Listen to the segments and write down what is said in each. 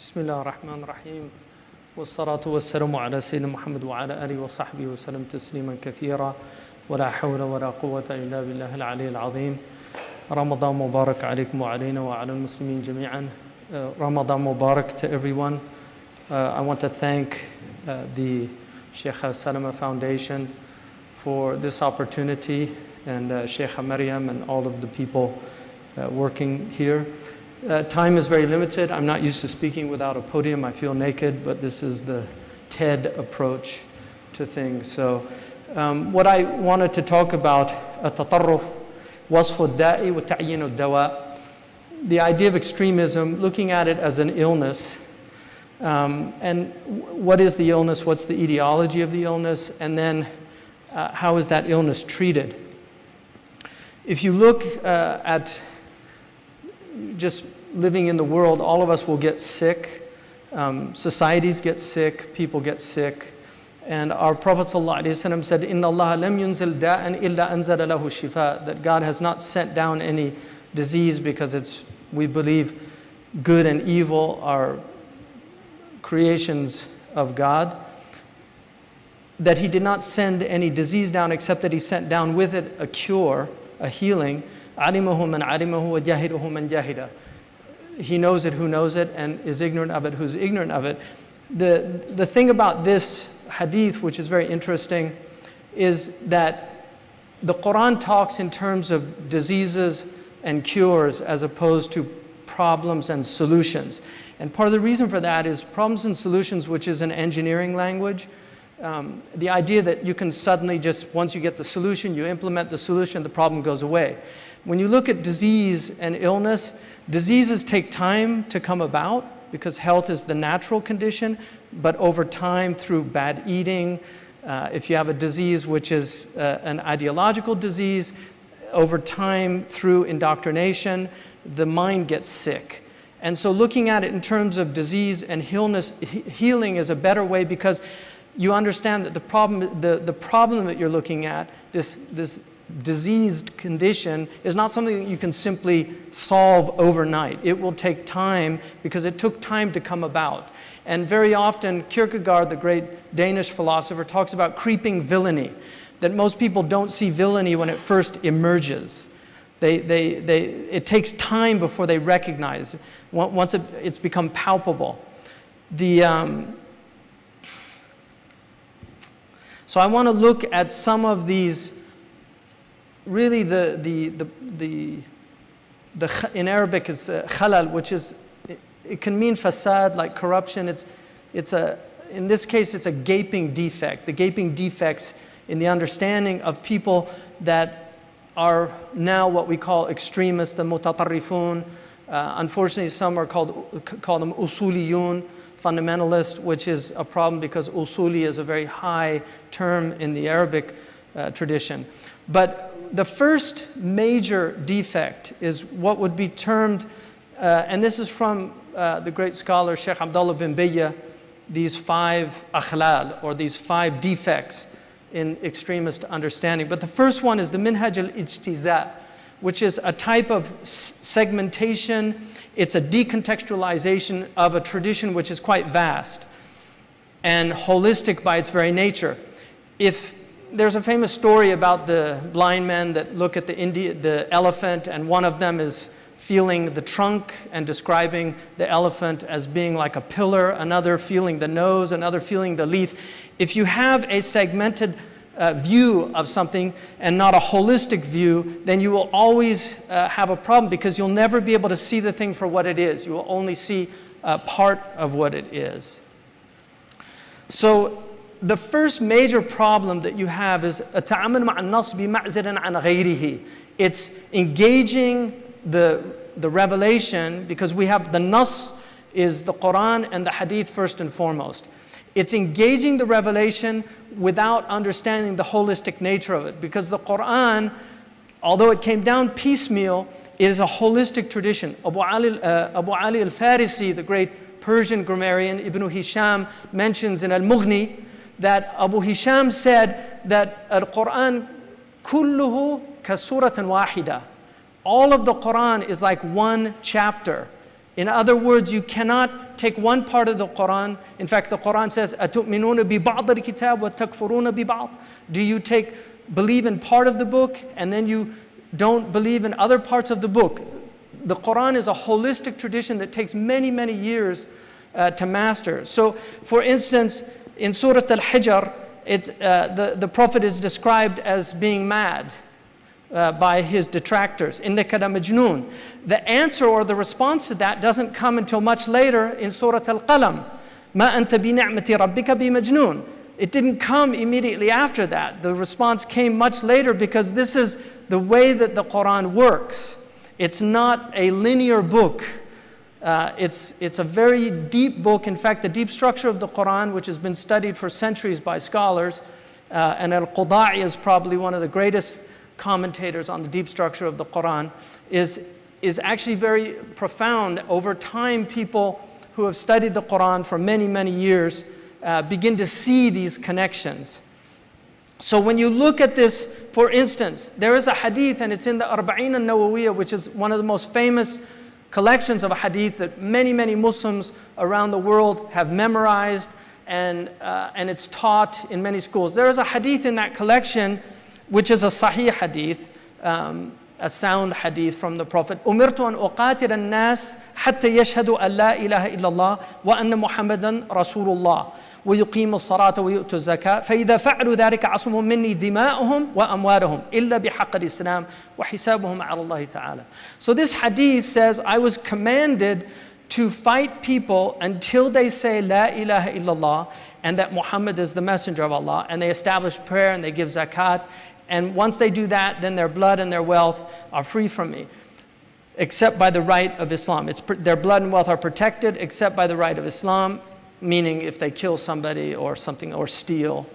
بسم الله الرحمن الرحيم والصلاة والسلام على سيدنا محمد وعلى آله وصحبه وسلم تسليما كثيرا ولا حول ولا قوة إلا بالله العلي العظيم. رمضان مبارك عليكم وعلينا وعلى المسلمين جميعا. Ramadan Mubarak to everyone. I want to thank the Sheikh Salama Foundation for this opportunity, and Sheikh Maryam and all of the people working here. Time is very limited. I'm not used to speaking without a podium. I feel naked, but this is the TED approach to things. So what I wanted to talk about, التطرف وصف الداء وتعيين الدواء. The idea of extremism, looking at it as an illness, and what is the illness, what's the etiology of the illness, and then how is that illness treated. If you look at just living in the world, all of us will get sick, societies get sick, people get sick, and our Prophet ﷺ said, إِنَّ اللَّهَ لَمْ يُنزِلْ دَاءً إِلَّا أَنزَلَ لَهُ الشِّفَاء, that God has not sent down any disease because we believe good and evil are creations of God, that he did not send any disease down except that he sent down with it a cure, a healing. عَلِمَهُ مَنْ عَلِمَهُ وَجَاهِدُهُ مَنْ جَاهِدَهُ. He knows it who knows it, and is ignorant of it who's ignorant of it. The thing about this hadith, which is very interesting, is that the Quran talks in terms of diseases and cures as opposed to problems and solutions. And part of the reason for that is problems and solutions, which is an engineering language. The idea that you can suddenly just, once you get the solution, you implement the solution, the problem goes away. When you look at disease and illness, diseases take time to come about because health is the natural condition, but over time through bad eating, if you have a disease which is an ideological disease, over time through indoctrination, the mind gets sick. And so looking at it in terms of disease and illness, healing is a better way because you understand that the problem that you're looking at, this diseased condition, is not something that you can simply solve overnight. It will take time because it took time to come about. And very often, Kierkegaard, the great Danish philosopher, talks about creeping villainy, that most people don't see villainy when it first emerges. It takes time before they recognize, once it's become palpable. So I want to look at some of these, really in Arabic it's khalal, which is, it can mean fasad, like corruption. In this case, it's a gaping defect. The gaping defects in the understanding of people that are now what we call extremists, the mutatarrifun. Unfortunately, some are call them usuliyun, fundamentalist, which is a problem because usuli is a very high term in the Arabic tradition. But the first major defect is what would be termed, and this is from the great scholar Sheikh Abdullah bin Bayya, these 5 akhlal, or these 5 defects in extremist understanding. But the first one is the minhaj al-ijtiza, which is a type of segmentation. It's a decontextualization of a tradition which is quite vast and holistic by its very nature. There's a famous story about the blind men that look at the elephant, and one of them is feeling the trunk and describing the elephant as being like a pillar, another feeling the nose, another feeling the leaf. If you have a segmented view of something and not a holistic view, then you will always have a problem because you'll never be able to see the thing for what it is. You will only see part of what it is. So the first major problem that you have is التعامل مع النص بمعزل عن غيره. It's engaging the revelation, because we have the nas is the Quran and the hadith first and foremost. It's engaging the revelation without understanding the holistic nature of it, because the Quran, although it came down piecemeal, it is a holistic tradition. Abu Ali al-Farisi, the great Persian grammarian, Ibn Hisham, mentions in Al-Mughni that Abu Hisham said that Al-Quran kulluhu ka suratan wahida. All of the Quran is like one chapter. In other words, you cannot take one part of the Quran. In fact, the Quran says, أَتُؤْمِنُونَ بِبَعْضِ الْكِتَابِ وَتَكْفُرُونَ بِبَعْضِ. Do you believe in part of the book and then you don't believe in other parts of the book? The Quran is a holistic tradition that takes many, many years to master. So, for instance, in Surah Al-Hijr, the Prophet is described as being mad by his detractors. إِنَّكَ لَمَجْنُونَ. The answer or the response to that doesn't come until much later in Surah Al-Qalam. مَا أَنْتَ بِنِعْمَةِ رَبِّكَ بِمَجْنُونَ. It didn't come immediately after that. The response came much later because this is the way that the Quran works. It's not a linear book. It's a very deep book. In fact, the deep structure of the Quran, which has been studied for centuries by scholars, and Al-Quda'i is probably one of the greatest commentators on the deep structure of the Quran, is actually very profound. Over time, people who have studied the Quran for many, many years begin to see these connections. So when you look at this, for instance, there is a hadith, and it's in the Arba'in al-Nawawiyah, which is one of the most famous collections of a hadith that many, many Muslims around the world have memorized, and it's taught in many schools. There is a hadith in that collection which is a sahih hadith, a sound hadith from the Prophet. أُمِرْتُ أَنْ أُقَاتِلَ النَّاسِ حَتَّى يَشْهَدُوا أَنْ لَا إِلَهَ إِلَّا اللَّهِ وَأَنَّ مُحَمَّدًا رَسُولُ اللَّهِ وَيُقِيمُ الصَّلَاةَ وَيُؤْتُ الزَّكَاةَ فَإِذَا فَعَلُوا ذَلِكَ عَصُمُهُم مِّنِّي دِمَاؤُهُمْ وَأَمْوَالُهُم إِلَّا بِحَقِّ الإسلام وَحِسَابُهُم عَلَى اللَّهِ تعالى. So this hadith says, I was commanded to fight people until they say La ilaha illallah and that Muhammad is the messenger of Allah, and they establish prayer and they give zakat. And once they do that, then their blood and their wealth are free from me, except by the right of Islam. Their blood and wealth are protected except by the right of Islam, meaning if they kill somebody or something or steal.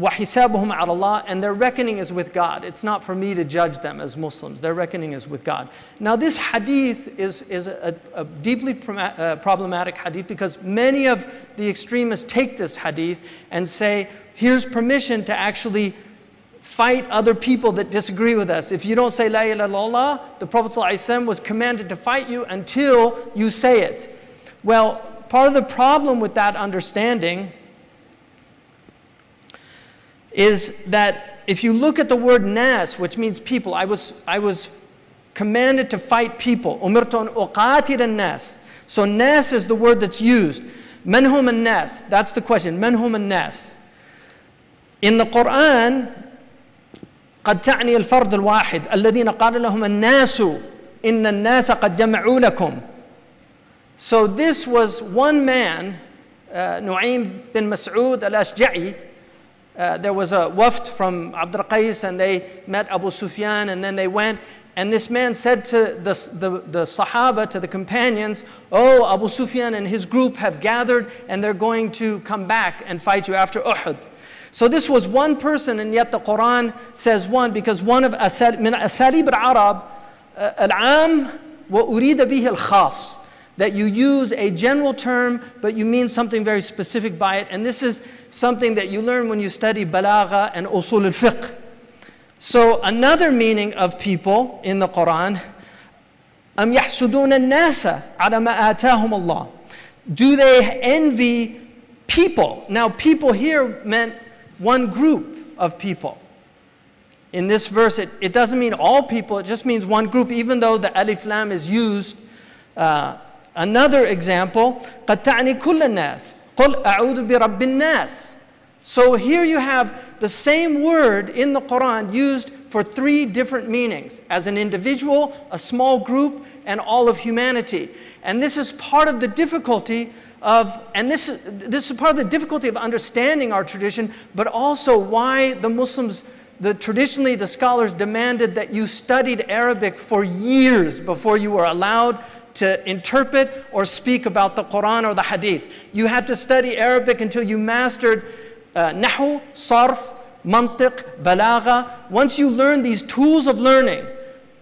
وَحِسَابُهُمْ عَلَى اللَّهِ. And their reckoning is with God. It's not for me to judge them as Muslims. Their reckoning is with God. Now this hadith is a deeply problematic hadith because many of the extremists take this hadith and say, here's permission to actually fight other people that disagree with us. If you don't say La ilaha illallah, the Prophet ﷺ was commanded to fight you until you say it. Well, part of the problem with that understanding is that if you look at the word nas, which means people, I was commanded to fight people. Umirtu an uqatil an-nas. So nas is the word that's used. Man hum an-nas? That's the question. Man hum an-nas? In the Quran, قد تعني الفرد الواحد الذين قال لهم الناس إن الناس قد جمعوا لكم. So this was one man, Nu'aym bin Mas'ud al-Ashja'i. There was a waft from Abdul Qais and they met Abu Sufyan and then they went. And this man said to the Sahaba, to the companions, oh, Abu Sufyan and his group have gathered and they're going to come back and fight you after Uhud. So this was one person, and yet the Quran says one, because one of min asalib al-Arab al-am wa urida bihi al-khas, that you use a general term but you mean something very specific by it. And this is something that you learn when you study balagha and usul al-fiqh. So another meaning of people in the Quran, am yahsuduna an-nasa ala ma atahum Allah. Do they envy people? Now people here meant one group of people. In this verse, it doesn't mean all people, it just means one group, even though the alif lam is used. Another example, قَدْ تَعْنِي كُلَّ النَّاسِ قُلْ أَعُوذُ بِرَبِّ النَّاسِ. So here you have the same word in the Quran used for three different meanings: as an individual, a small group, and all of humanity. And this is part of the difficulty this is part of the difficulty of understanding our tradition, but also why the Muslims, traditionally the scholars demanded that you studied Arabic for years before you were allowed to interpret or speak about the Quran or the Hadith. You had to study Arabic until you mastered Nahu, Sarf, Mantiq, Balagha. Once you learn these tools of learning,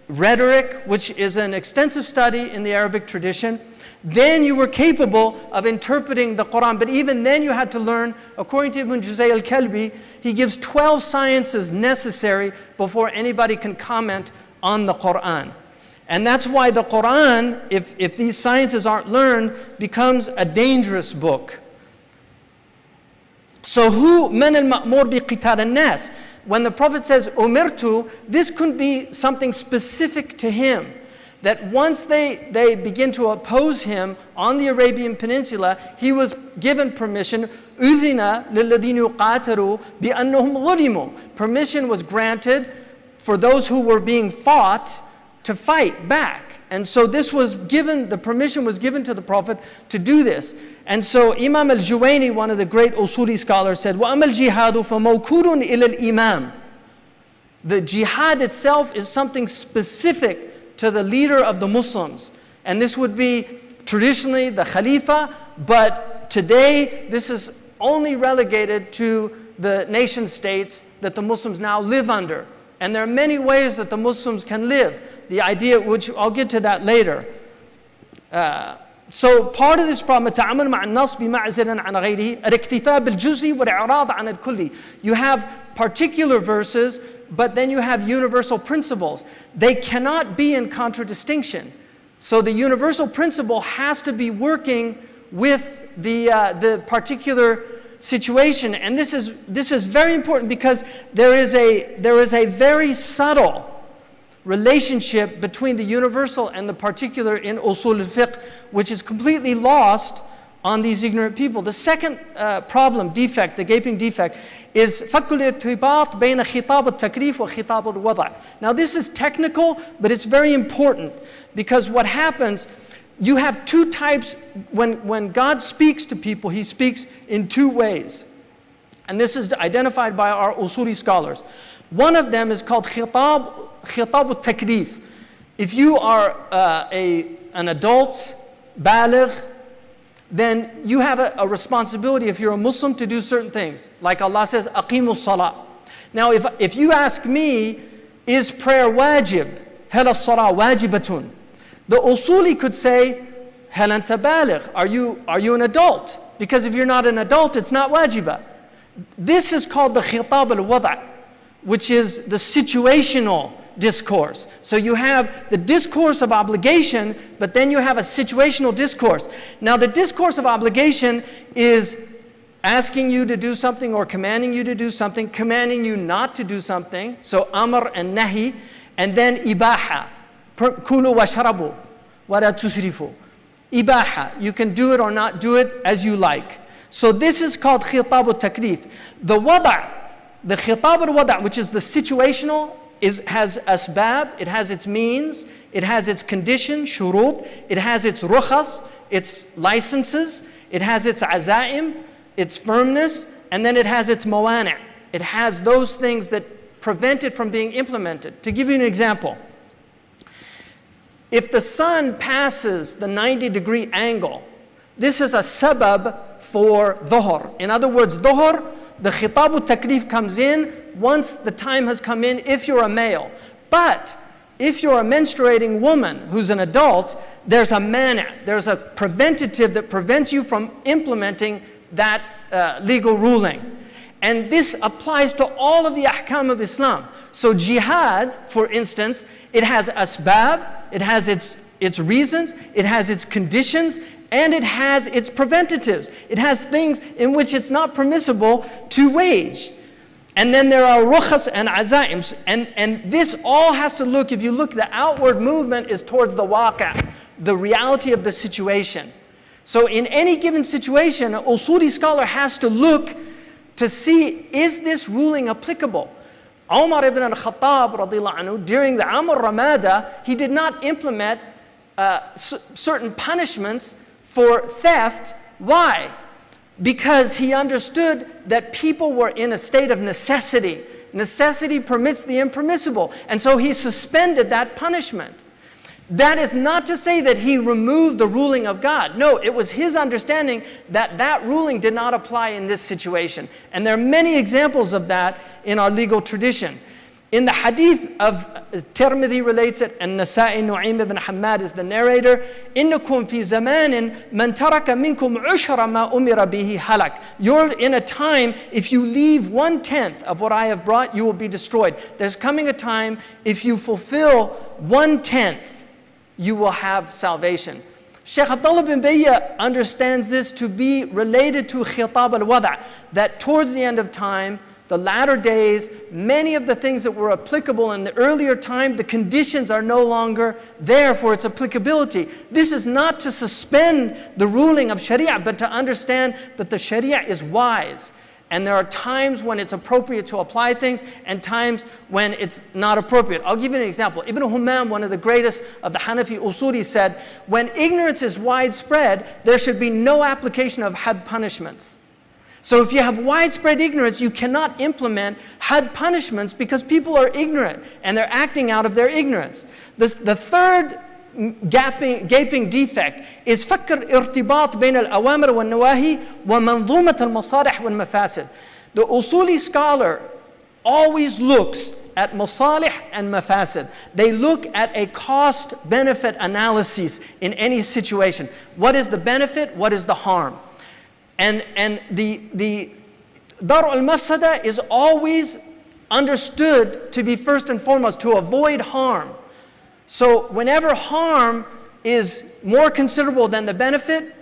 rhetoric, which is an extensive study in the Arabic tradition, then you were capable of interpreting the Quran. But even then you had to learn, according to Ibn Juzay al-Kalbi, he gives 12 sciences necessary before anybody can comment on the Quran. And that's why the Quran, if these sciences aren't learned, becomes a dangerous book. So who من المأمور بقتال الناس? When the Prophet says umirtu, this could be something specific to him. That once they begin to oppose him on the Arabian Peninsula, he was given permission. أذن للذين يقاتلوا بأنهم ظلموا. Permission was granted for those who were being fought to fight back. And so this was given, the permission was given to the Prophet to do this. And so Imam al-Juwayni, one of the great Usuli scholars, said, وَأَمَا الْجِهَادُ فَمَوْكُولٌ إِلَى الْإِمَامِ. The jihad itself is something specific to the leader of the Muslims. And this would be traditionally the Khalifa, but today this is only relegated to the nation states that the Muslims now live under. And there are many ways that the Muslims can live. The idea, which I'll get to that later. So part of this problem, التعامل مع النص بمعزل عن غيره الاكتفاء بالجزء والإعراض عن الكلي. You have particular verses, but then you have universal principles. They cannot be in contradistinction. So the universal principle has to be working with the particular situation. And this is very important because there is a very subtle relationship between the universal and the particular in usul al-fiqh, which is completely lost on these ignorant people. The second problem, defect, the gaping defect, is فك الارتباط بين خطاب التكليف وخطاب الوضع. Now this is technical, but it's very important because what happens, you have two types. When God speaks to people, He speaks in two ways. And this is identified by our usuli scholars. One of them is called khitab al-taklif. If you are an adult, baligh, then you have a responsibility, if you're a Muslim, to do certain things. Like Allah says, aqimu salah. Now if you ask me, is prayer wajib? Hal as-salah wajibatun? The usuli could say, hal anta baligh? Are you an adult? Because if you're not an adult, it's not wajibah. This is called the khitab al-wada', which is the situational discourse. So you have the discourse of obligation, but then you have a situational discourse. Now the discourse of obligation is asking you to do something or commanding you to do something, commanding you not to do something. So amr and nahi, and then ibaha. Kulu washrabu wala tusrifu. Ibaha, you can do it or not do it as you like. So this is called khitab al-taklif. The wada', the khitab al-wada', which is the situational, has asbab, it has its means, it has its condition, shurut, it has its rukhas, its licenses, it has its azaim, its firmness, and then it has its mawani'. It has those things that prevent it from being implemented. To give you an example, if the sun passes the 90-degree angle, this is a sabab for dhuhr. In other words, dhuhr, the khitab al-taklif comes in once the time has come in if you're a male. But if you're a menstruating woman who's an adult, there's a mani', there's a preventative that prevents you from implementing that legal ruling. And this applies to all of the ahkam of Islam. So jihad, for instance, it has asbab, it has its reasons, it has its conditions, and it has its preventatives. It has things in which it's not permissible to wage. And then there are rukhas and azaims. And this all has to look, if you look, the outward movement is towards the waqi', the reality of the situation. So in any given situation, an usuli scholar has to look to see, is this ruling applicable? Umar ibn al-Khattab, radiyallahu anhu, during the Amr Ramada, he did not implement certain punishments for theft. Why? Because he understood that people were in a state of necessity. Necessity permits the impermissible. And so he suspended that punishment. That is not to say that he removed the ruling of God. No, it was his understanding that that ruling did not apply in this situation. And there are many examples of that in our legal tradition. In the hadith of Tirmidhi relates it, and Nasa'i Nu'aym ibn Hammad is the narrator, إِنَّكُمْ فِي زَمَانٍ مَنْ تَرَكَ مِنْكُمْ عُشْرَ مَا أُمِرَ بِهِ halak. You're in a time, if you leave 1/10 of what I have brought, you will be destroyed. There's coming a time, if you fulfill 1/10 you will have salvation. Sheikh Abdullah bin Bayya understands this to be related to khitab al-wada', that towards the end of time, the latter days, many of the things that were applicable in the earlier time, the conditions are no longer there for its applicability. This is not to suspend the ruling of Sharia, but to understand that the Sharia is wise. And there are times when it's appropriate to apply things and times when it's not appropriate. I'll give you an example. Ibn Humam, one of the greatest of the Hanafi Usuli, said, when ignorance is widespread, there should be no application of had punishments. So if you have widespread ignorance, you cannot implement had punishments because people are ignorant and they're acting out of their ignorance. The third gaping defect is فكر ارتباط بين الأوامر والنواهي ومنظومة المصالح والمفاسد. The Usuli scholar always looks at masalih and mafasid. They look at a cost-benefit analysis in any situation. What is the benefit? What is the harm? And the dar al-mafsada is always understood to be first and foremost to avoid harm. So whenever harm is more considerable than the benefit,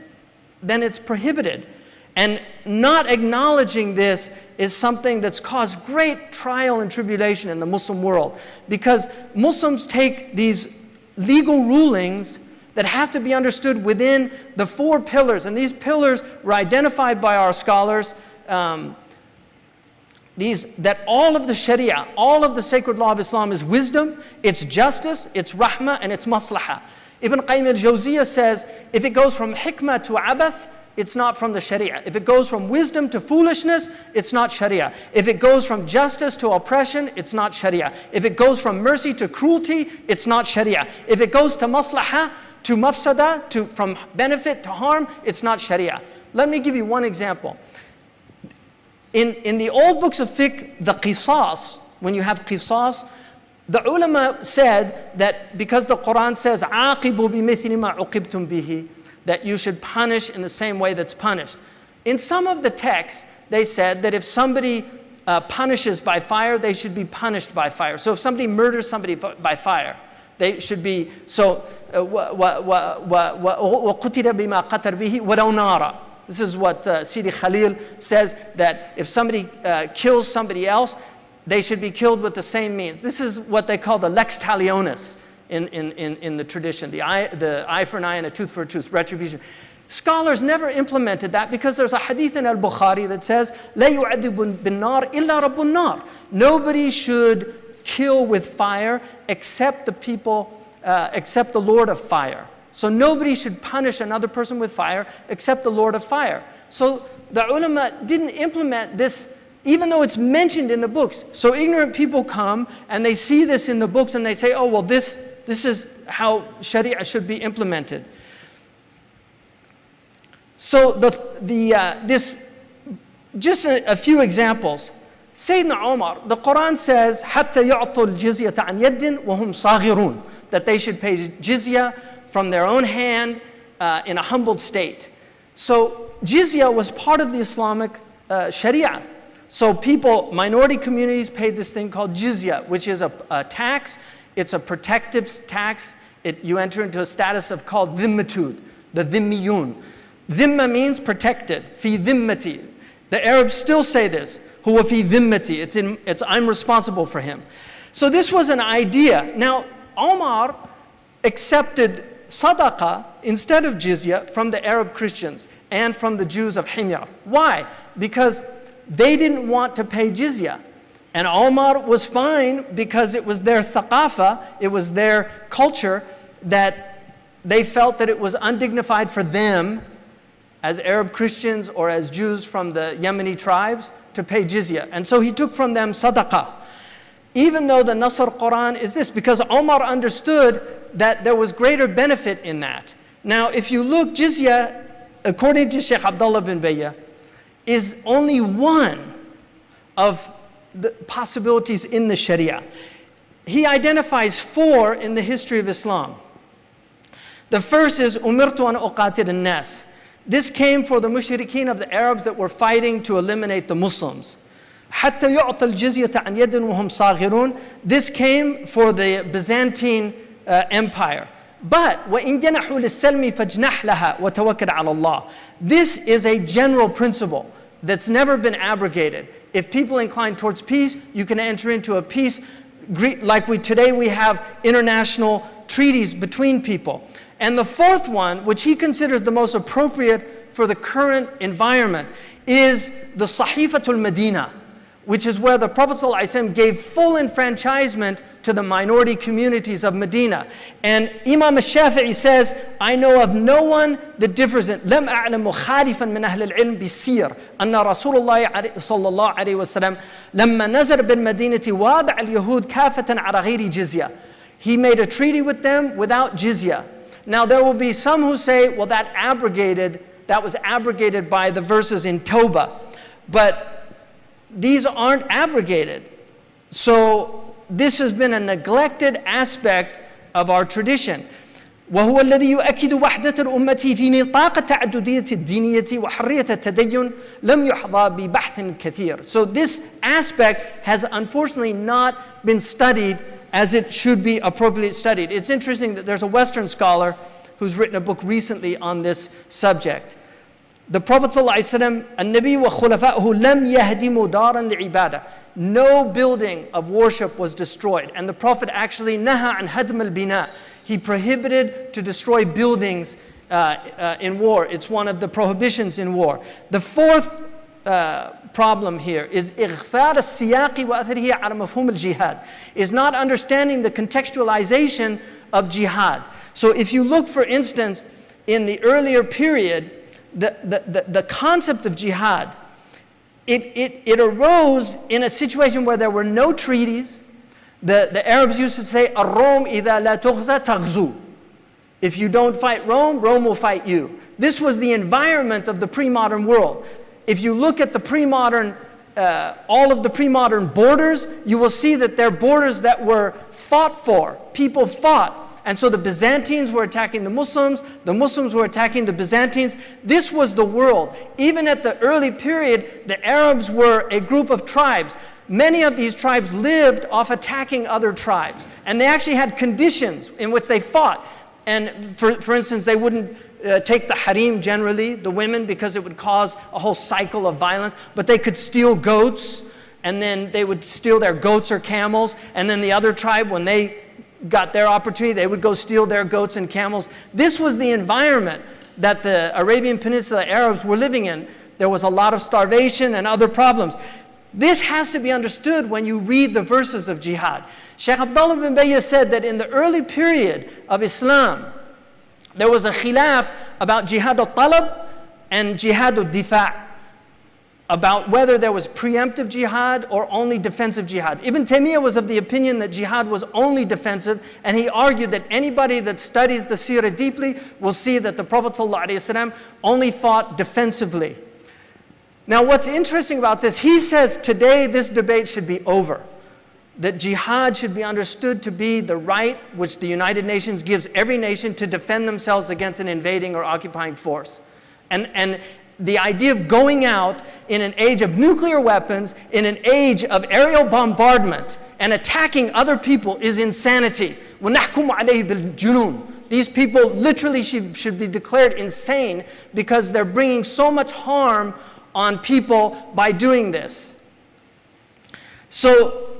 then it's prohibited. And not acknowledging this is something that's caused great trial and tribulation in the Muslim world. Because Muslims take these legal rulings that have to be understood within the 4 pillars. And these pillars were identified by our scholars, that all of the Sharia, all of the sacred law of Islam is wisdom, it's justice, it's rahmah, and it's maslahah. Ibn Qayyim al-Jawziyah says, if it goes from hikmah to abath, it's not from the Sharia. If it goes from wisdom to foolishness, it's not Sharia. If it goes from justice to oppression, it's not Sharia. If it goes from mercy to cruelty, it's not Sharia. If it goes to maslahah, to mafsada, from benefit to harm, it's not Sharia. Let me give you one example. In the old books of fiqh, the qisas, when you have qisas, the ulama said that because the Quran says, عَاقِبُوا بِمِثْلِ مَا عُقِبْتُمْ بِهِ, that you should punish in the same way that's punished. In some of the texts, they said that if somebody punishes by fire, they should be punished by fire. So if somebody murders somebody by fire, they should be, so, وَقُتِلَ بِمَا قَتَرْ بِهِ وَلَوْ نَارًا. This is what Sidi Khalil says, that if somebody kills somebody else, they should be killed with the same means. This is what they call the lex talionis in the tradition, the eye for an eye and a tooth for a tooth, retribution. Scholars never implemented that because there's a hadith in al-Bukhari that says, لَا يُعَذِّبُ بِالنَّارِ إِلَّا رَبُّ النَّارِ. Nobody should kill with fire except the people, except the Lord of fire. So nobody should punish another person with fire except the Lord of fire. So the ulama didn't implement this, even though it's mentioned in the books. So ignorant people come and they see this in the books and they say, oh, well, this is how Sharia should be implemented. So just a few examples. Sayyidina Umar, the Quran says, حَتَّى يُعْطُوا الْجِزْيَةَ عَنْ يَدٍ وَهُمْ صَاغِرُونَ, that they should pay jizya from their own hand in a humbled state. So jizya was part of the Islamic Sharia. So people, minority communities paid this thing called jizya, which is a tax. It's a protective tax. You enter into a status of called dhimmatud, the dhimmiyun. Dhimma means protected, fi dhimmati. The Arabs still say this, huwa fi dhimmati. It's I'm responsible for him. So this was an idea. Now, Omar accepted sadaqah instead of jizya from the Arab Christians and from the Jews of Himyar. Why? Because they didn't want to pay jizya. And Omar was fine because it was their thaqafa, it was their culture, that they felt that it was undignified for them as Arab Christians or as Jews from the Yemeni tribes to pay jizya. And so he took from them sadaqah. Even though the Nasr Quran is this, because Omar understood that there was greater benefit in that. Now, if you look, jizya, according to Sheikh Abdullah bin Bayya, is only one of the possibilities in the Sharia. He identifies 4 in the history of Islam. The first is umirtu an uqatil an-nas. This came for the mushrikeen of the Arabs that were fighting to eliminate the Muslims. حَتَّى يُعْطَى الْجِزْيَةَ عَنْ يَدٍ وَهُمْ صَاغِرُونَ. This came for the Byzantine Empire. But وَإِن جَنَحُوا لِلسَّلْمِ فَاجْنَحْ لَهَا وَتَوَكَّلْ عَلَى اللَّهِ. This is a general principle that's never been abrogated. If people incline towards peace, you can enter into a peace. Like today we have international treaties between people. And the fourth one, which he considers the most appropriate for the current environment, is the Sahifatul Medina, which is where the Prophet ﷺ gave full enfranchisement to the minority communities of Medina. And Imam al-Shafi'i says, I know of no one that differs in لم أعلم مخالفا من أهل العلم بالسير أن رسول الله صلى الله عليه وسلم لما نزل بالمدينة وادع اليهود كافة على غير جزية. He made a treaty with them without jizya. Now there will be some who say, well, that was abrogated by the verses in Tawbah. But these aren't abrogated. So this has been a neglected aspect of our tradition. وهو الذي يؤكد وحدة الأمة في نطاق التعددية الدينية وحرية التدين لم يحظى ببحث كثير. So this aspect has unfortunately not been studied as it should be appropriately studied. It's interesting that there's a Western scholar who's written a book recently on this subject. The Prophet ﷺ, النبي وخلفائه لم يهدموا دارا لعبادة. No building of worship was destroyed. And the Prophet actually نهى عن هدم البناء. He prohibited to destroy buildings in war. It's one of the prohibitions in war. The fourth problem here is إغفال السياق وأثره على مفهوم الجهاد, is not understanding the contextualization of jihad. So if you look, for instance, in the earlier period, the concept of jihad, it arose in a situation where there were no treaties. The Arabs used to say, الروم إذا لا تغزى تغزو. If you don't fight Rome, Rome will fight you. This was the environment of the pre-modern world. If you look at the pre-modern, all of the pre-modern borders, you will see that they're borders that were fought for. People fought. And so the Byzantines were attacking the Muslims were attacking the Byzantines. This was the world. Even at the early period, the Arabs were a group of tribes. Many of these tribes lived off attacking other tribes. And they actually had conditions in which they fought. And for instance, they wouldn't take the harim generally, the women, because it would cause a whole cycle of violence. But they could steal goats, and then they would steal their goats or camels. And then the other tribe, when they got their opportunity, they would go steal their goats and camels. This was the environment that the Arabian Peninsula Arabs were living in. There was a lot of starvation and other problems. This has to be understood when you read the verses of jihad. Sheikh Abdullah bin Bayya said that in the early period of Islam, there was a khilaf about jihad al-talab and jihad al-difa', about whether there was preemptive jihad or only defensive jihad. Ibn Taymiyyah was of the opinion that jihad was only defensive, and he argued that anybody that studies the seerah deeply will see that the Prophet ﷺ only fought defensively. Now what's interesting about this, he says today this debate should be over. That jihad should be understood to be the right which the United Nations gives every nation to defend themselves against an invading or occupying force. And the idea of going out in an age of nuclear weapons, in an age of aerial bombardment, and attacking other people is insanity. وَنَحْكُمُ عَلَيْهِ بِالْجُنُونِ. These people literally should be declared insane because they're bringing so much harm on people by doing this. So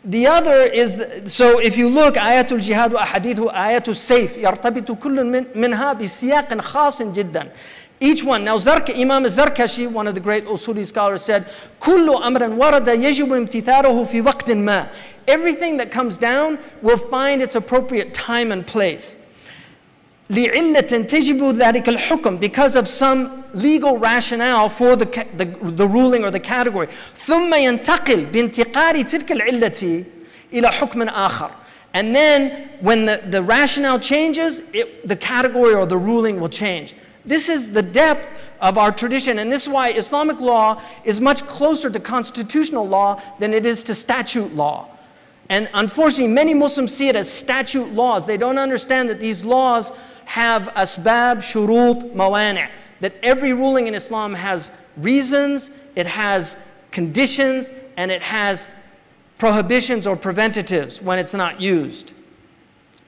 the other is, so if you look, ayatul jihad wa ahadithu ayatul sayf, yartabitu kullun minha bi siyaqin khasin jiddan. Each one, now Imam Zarkashi, one of the great Usuli scholars, said, kullu amran warada yajibu imtitharuhu fi waqtin ma. Everything that comes down will find its appropriate time and place. لِعِلَّةٍ تَجِبُ ذَلِكَ الْحُكْمِ, because of some legal rationale for the ruling or the category. ثُمَّ يَنْتَقِلْ بِانْتِقَالِ تِلْكَ الْعِلَّةِ إِلَى حُكْمٍ آخَرٍ. And then when the rationale changes, the category or the ruling will change. This is the depth of our tradition, and this is why Islamic law is much closer to constitutional law than it is to statute law. And unfortunately, many Muslims see it as statute laws. They don't understand that these laws have asbab, shurut, mawani'. That every ruling in Islam has reasons, it has conditions, and it has prohibitions or preventatives when it's not used.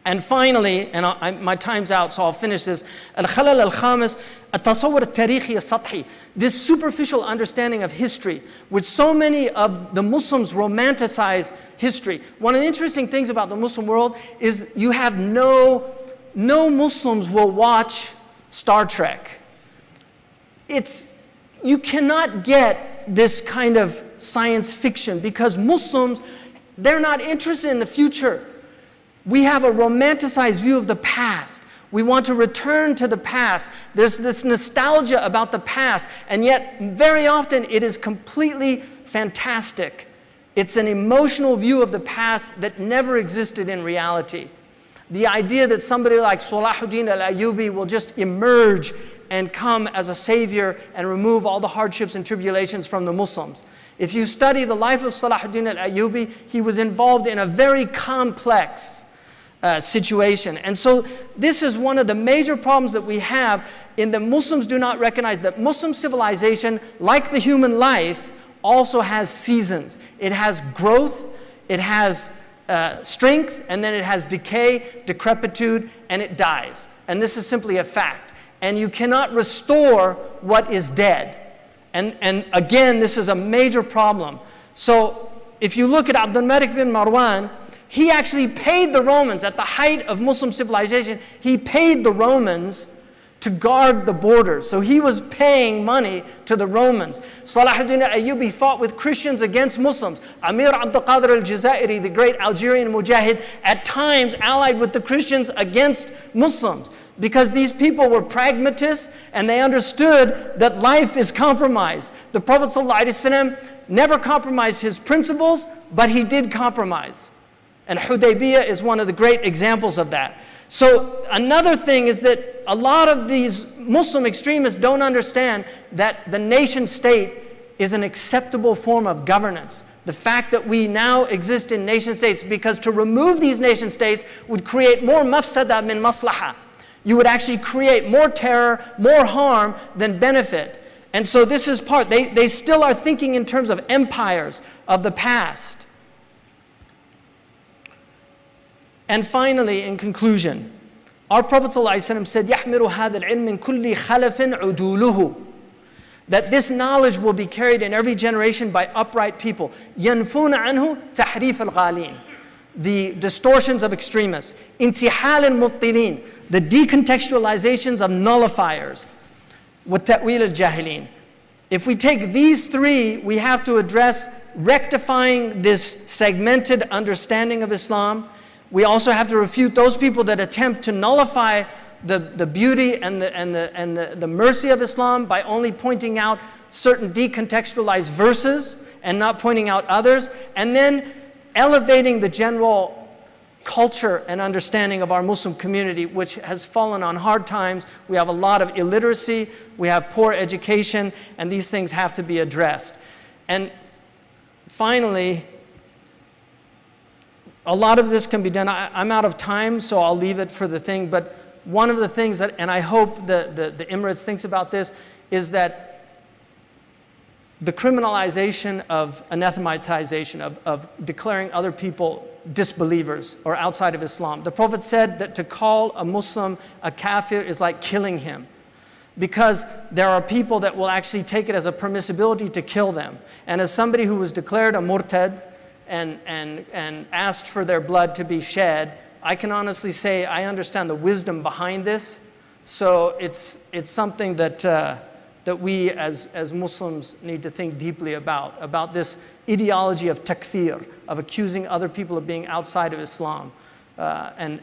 And finally, and my time's out, so I'll finish this. الخلل الخامس التصور التاريخي السطحي. This superficial understanding of history, which so many of the Muslims romanticize history. One of the interesting things about the Muslim world is you have no Muslims will watch Star Trek. You cannot get this kind of science fiction because Muslims, they're not interested in the future. We have a romanticized view of the past. We want to return to the past. There's this nostalgia about the past, and yet very often it is completely fantastic. It's an emotional view of the past that never existed in reality. The idea that somebody like Salahuddin al-Ayyubi will just emerge and come as a savior and remove all the hardships and tribulations from the Muslims. If you study the life of Salahuddin al-Ayyubi, he was involved in a very complex situation. And so this is one of the major problems that we have in that Muslims do not recognize that Muslim civilization, like the human life, also has seasons. It has growth, it has strength, and then it has decay, decrepitude, and it dies. And this is simply a fact. And you cannot restore what is dead. And again, this is a major problem. So if you look at Abdul Malik bin Marwan, he actually paid the Romans at the height of Muslim civilization. He paid the Romans to guard the borders. So he was paying money to the Romans. Salahuddin al-Ayyubi fought with Christians against Muslims. Amir Abdul Qadir al-Jazairi, the great Algerian mujahid, at times allied with the Christians against Muslims, because these people were pragmatists and they understood that life is compromised. The Prophet ﷺ never compromised his principles, but he did compromise. And Hudaybiyah is one of the great examples of that. So another thing is that a lot of these Muslim extremists don't understand that the nation state is an acceptable form of governance. The fact that we now exist in nation states, because to remove these nation states would create more mafsada min maslaha. You would actually create more terror, more harm than benefit. And so this is part, they still are thinking in terms of empires of the past. And finally, in conclusion, our Prophet ﷺ said, يَحْمِرُ هَذَا الْعِلْمِ مِنْ كُلِّ خَلَفٍ عُدُولُهُ, that this knowledge will be carried in every generation by upright people. يَنْفُونَ عَنْهُ تَحْرِيفَ الْغَالِينَ, the distortions of extremists. انتحال المبطلين, the decontextualizations of nullifiers. وَتَأْوِيلَ الْجَاهِلِينَ. If we take these three, we have to address rectifying this segmented understanding of Islam. We also have to refute those people that attempt to nullify the beauty and the mercy of Islam by only pointing out certain decontextualized verses and not pointing out others, and then elevating the general culture and understanding of our Muslim community, which has fallen on hard times. We have a lot of illiteracy, we have poor education, and these things have to be addressed. And finally, a lot of this can be done. I'm out of time, so I'll leave it for the thing, but one of the things that, and I hope the Emirates thinks about this, is that the criminalization of anathematization, of declaring other people disbelievers or outside of Islam. The Prophet said that to call a Muslim a kafir is like killing him, because there are people that will actually take it as a permissibility to kill them. And as somebody who was declared a murtad and asked for their blood to be shed, I can honestly say I understand the wisdom behind this. So it's something that we as Muslims need to think deeply about this ideology of takfir, of accusing other people of being outside of Islam and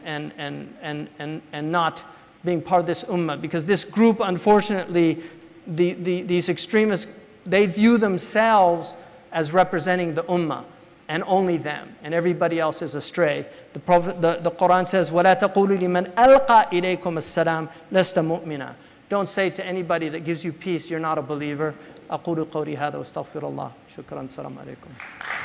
not being part of this ummah. Because this group, unfortunately, these extremists, they view themselves as representing the ummah, and only them, and everybody else is astray. The Quran says, وَلَا تَقُولُوا لِمَنْ أَلْقَى إِلَيْكُمُ السَّلَامَ لَسْتَ مُؤْمِنًا. Don't say to anybody that gives you peace, you're not a believer. أقول قولي هذا واستغفر الله. شكرا. السلام عليكم.